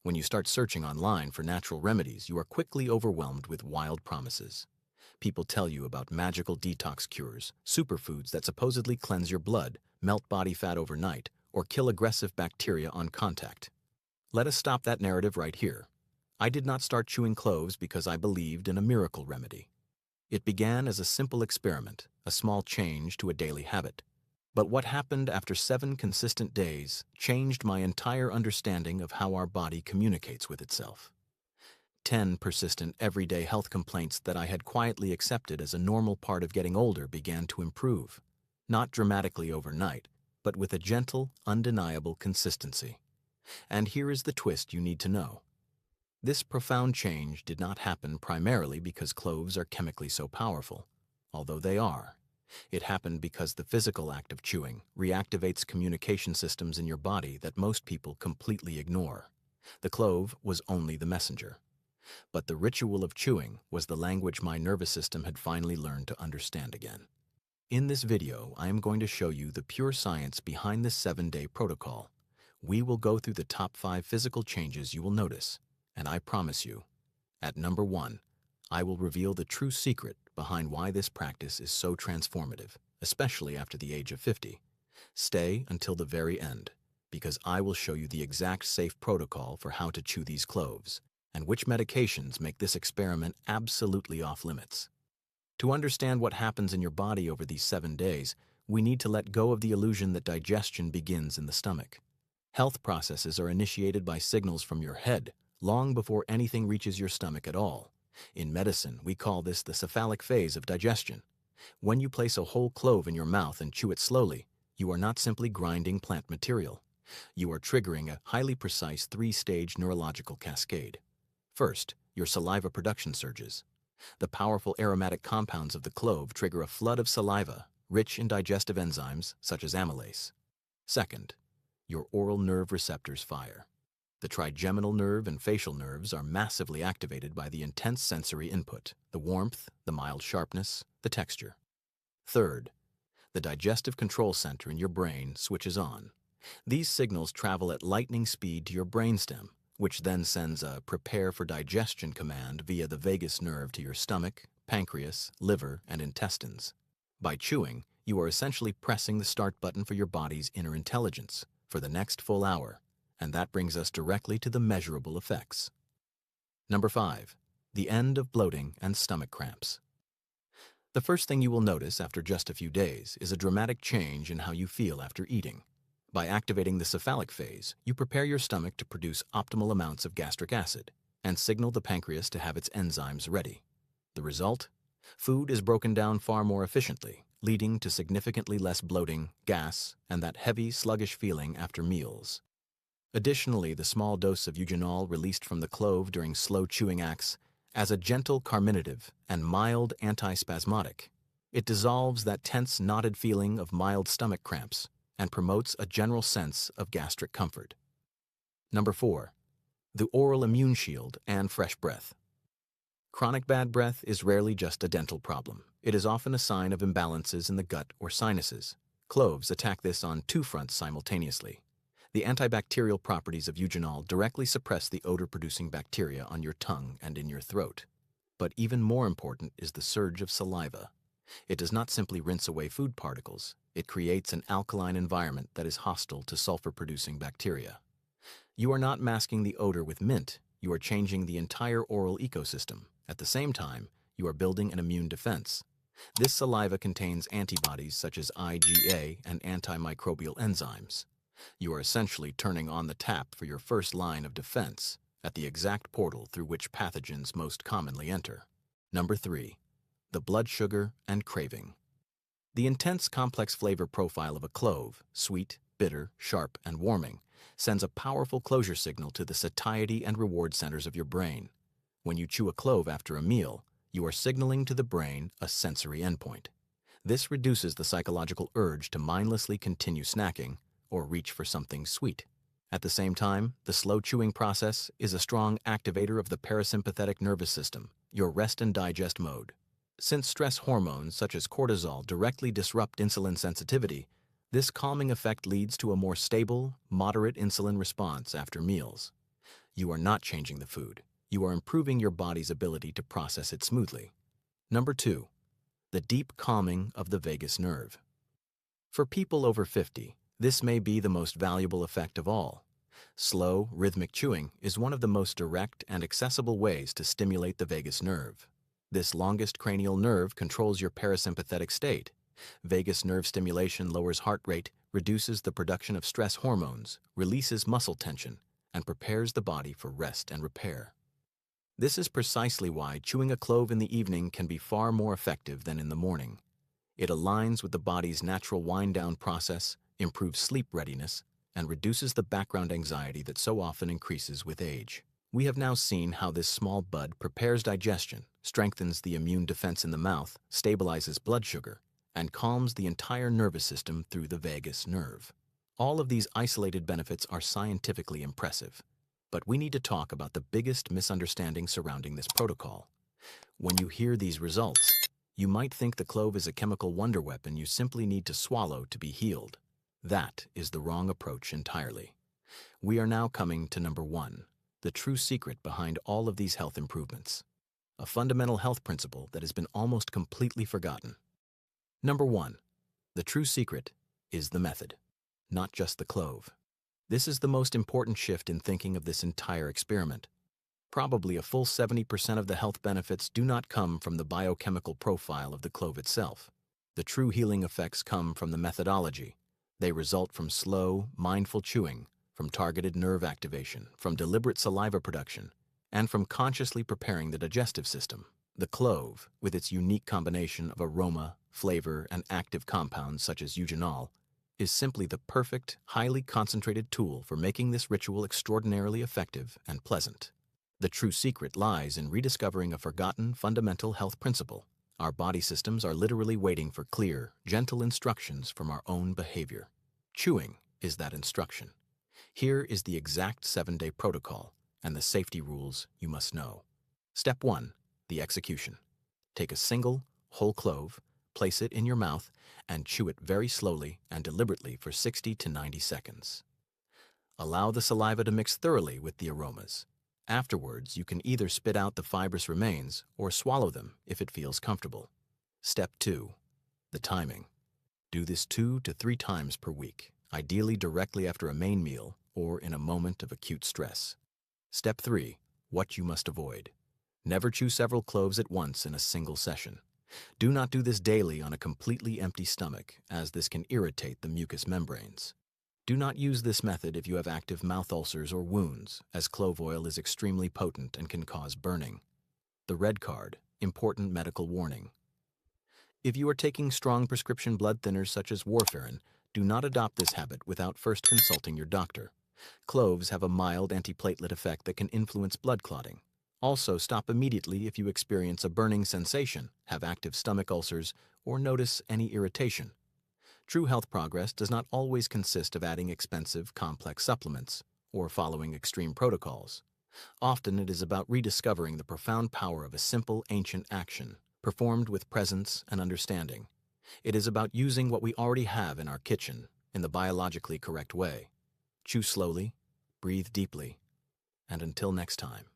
When you start searching online for natural remedies, you are quickly overwhelmed with wild promises. People tell you about magical detox cures, superfoods that supposedly cleanse your blood, melt body fat overnight, or kill aggressive bacteria on contact. Let us stop that narrative right here. I did not start chewing cloves because I believed in a miracle remedy. It began as a simple experiment, a small change to a daily habit. But what happened after 7 consistent days changed my entire understanding of how our body communicates with itself. 10 persistent everyday health complaints that I had quietly accepted as a normal part of getting older began to improve, not dramatically overnight, but with a gentle, undeniable consistency. And here is the twist you need to know. This profound change did not happen primarily because cloves are chemically so powerful, although they are. It happened because the physical act of chewing reactivates communication systems in your body that most people completely ignore. The clove was only the messenger. But the ritual of chewing was the language my nervous system had finally learned to understand again. In this video, I am going to show you the pure science behind this 7-day protocol. We will go through the top 5 physical changes you will notice, and I promise you, at number 1, I will reveal the true secret behind why this practice is so transformative, especially after the age of 50. Stay until the very end, because I will show you the exact safe protocol for how to chew these cloves, and which medications make this experiment absolutely off limits. To understand what happens in your body over these 7 days, we need to let go of the illusion that digestion begins in the stomach. Health processes are initiated by signals from your head long before anything reaches your stomach at all. In medicine, we call this the cephalic phase of digestion. When you place a whole clove in your mouth and chew it slowly, you are not simply grinding plant material. You are triggering a highly precise 3-stage neurological cascade. First, your saliva production surges. The powerful aromatic compounds of the clove trigger a flood of saliva, rich in digestive enzymes such as amylase. Second, your oral nerve receptors fire. The trigeminal nerve and facial nerves are massively activated by the intense sensory input, the warmth, the mild sharpness, the texture. Third, the digestive control center in your brain switches on. These signals travel at lightning speed to your brainstem, which then sends a prepare for digestion command via the vagus nerve to your stomach, pancreas, liver, and intestines. By chewing, you are essentially pressing the start button for your body's inner intelligence for the next full hour, and that brings us directly to the measurable effects. Number 5, the end of bloating and stomach cramps. The first thing you will notice after just a few days is a dramatic change in how you feel after eating. By activating the cephalic phase, you prepare your stomach to produce optimal amounts of gastric acid and signal the pancreas to have its enzymes ready. The result? Food is broken down far more efficiently, leading to significantly less bloating, gas, and that heavy, sluggish feeling after meals. Additionally, the small dose of eugenol released from the clove during slow chewing acts as a gentle carminative and mild antispasmodic. It dissolves that tense, knotted feeling of mild stomach cramps and promotes a general sense of gastric comfort. Number 4, the oral immune shield and fresh breath. Chronic bad breath is rarely just a dental problem. It is often a sign of imbalances in the gut or sinuses. Cloves attack this on 2 fronts simultaneously. The antibacterial properties of eugenol directly suppress the odor-producing bacteria on your tongue and in your throat. But even more important is the surge of saliva. It does not simply rinse away food particles. It creates an alkaline environment that is hostile to sulfur-producing bacteria. You are not masking the odor with mint. You are changing the entire oral ecosystem. At the same time, you are building an immune defense. This saliva contains antibodies such as IgA and antimicrobial enzymes. You are essentially turning on the tap for your first line of defense at the exact portal through which pathogens most commonly enter. Number 3, the blood sugar and craving. The intense complex flavor profile of a clove, sweet, bitter, sharp, and warming, sends a powerful closure signal to the satiety and reward centers of your brain. When you chew a clove after a meal, you are signaling to the brain a sensory endpoint. This reduces the psychological urge to mindlessly continue snacking or reach for something sweet. At the same time, the slow chewing process is a strong activator of the parasympathetic nervous system, your rest and digest mode. Since stress hormones such as cortisol directly disrupt insulin sensitivity, this calming effect leads to a more stable, moderate insulin response after meals. You are not changing the food. You are improving your body's ability to process it smoothly. Number 2. The deep calming of the vagus nerve. For people over 50, this may be the most valuable effect of all. Slow, rhythmic chewing is one of the most direct and accessible ways to stimulate the vagus nerve. This longest cranial nerve controls your parasympathetic state. Vagus nerve stimulation lowers heart rate, reduces the production of stress hormones, releases muscle tension, and prepares the body for rest and repair. This is precisely why chewing a clove in the evening can be far more effective than in the morning. It aligns with the body's natural wind-down process, improves sleep readiness, and reduces the background anxiety that so often increases with age. We have now seen how this small bud prepares digestion, strengthens the immune defense in the mouth, stabilizes blood sugar, and calms the entire nervous system through the vagus nerve. All of these isolated benefits are scientifically impressive, but we need to talk about the biggest misunderstanding surrounding this protocol. When you hear these results, you might think the clove is a chemical wonder weapon you simply need to swallow to be healed. That is the wrong approach entirely. We are now coming to number 1, the true secret behind all of these health improvements. A fundamental health principle that has been almost completely forgotten. Number 1, the true secret is the method, not just the clove. This is the most important shift in thinking of this entire experiment. Probably a full 70% of the health benefits do not come from the biochemical profile of the clove itself. The true healing effects come from the methodology. They result from slow, mindful chewing, from targeted nerve activation, from deliberate saliva production, and from consciously preparing the digestive system. The clove, with its unique combination of aroma, flavor, and active compounds such as eugenol, is simply the perfect, highly concentrated tool for making this ritual extraordinarily effective and pleasant. The true secret lies in rediscovering a forgotten fundamental health principle. Our body systems are literally waiting for clear, gentle instructions from our own behavior. Chewing is that instruction. Here is the exact 7-day protocol and the safety rules you must know. Step 1. The execution. Take a single, whole clove, place it in your mouth, and chew it very slowly and deliberately for 60 to 90 seconds. Allow the saliva to mix thoroughly with the aromas. Afterwards, you can either spit out the fibrous remains or swallow them if it feels comfortable. Step 2. The timing. Do this 2 to 3 times per week, ideally directly after a main meal or in a moment of acute stress. Step 3. What you must avoid. Never chew several cloves at once in a single session. Do not do this daily on a completely empty stomach, as this can irritate the mucous membranes. Do not use this method if you have active mouth ulcers or wounds, as clove oil is extremely potent and can cause burning. The red card, important medical warning. If you are taking strong prescription blood thinners such as warfarin, do not adopt this habit without first consulting your doctor. Cloves have a mild antiplatelet effect that can influence blood clotting. Also, stop immediately if you experience a burning sensation, have active stomach ulcers, or notice any irritation. True health progress does not always consist of adding expensive, complex supplements or following extreme protocols. Often it is about rediscovering the profound power of a simple, ancient action, performed with presence and understanding. It is about using what we already have in our kitchen in the biologically correct way. Chew slowly, breathe deeply, and until next time.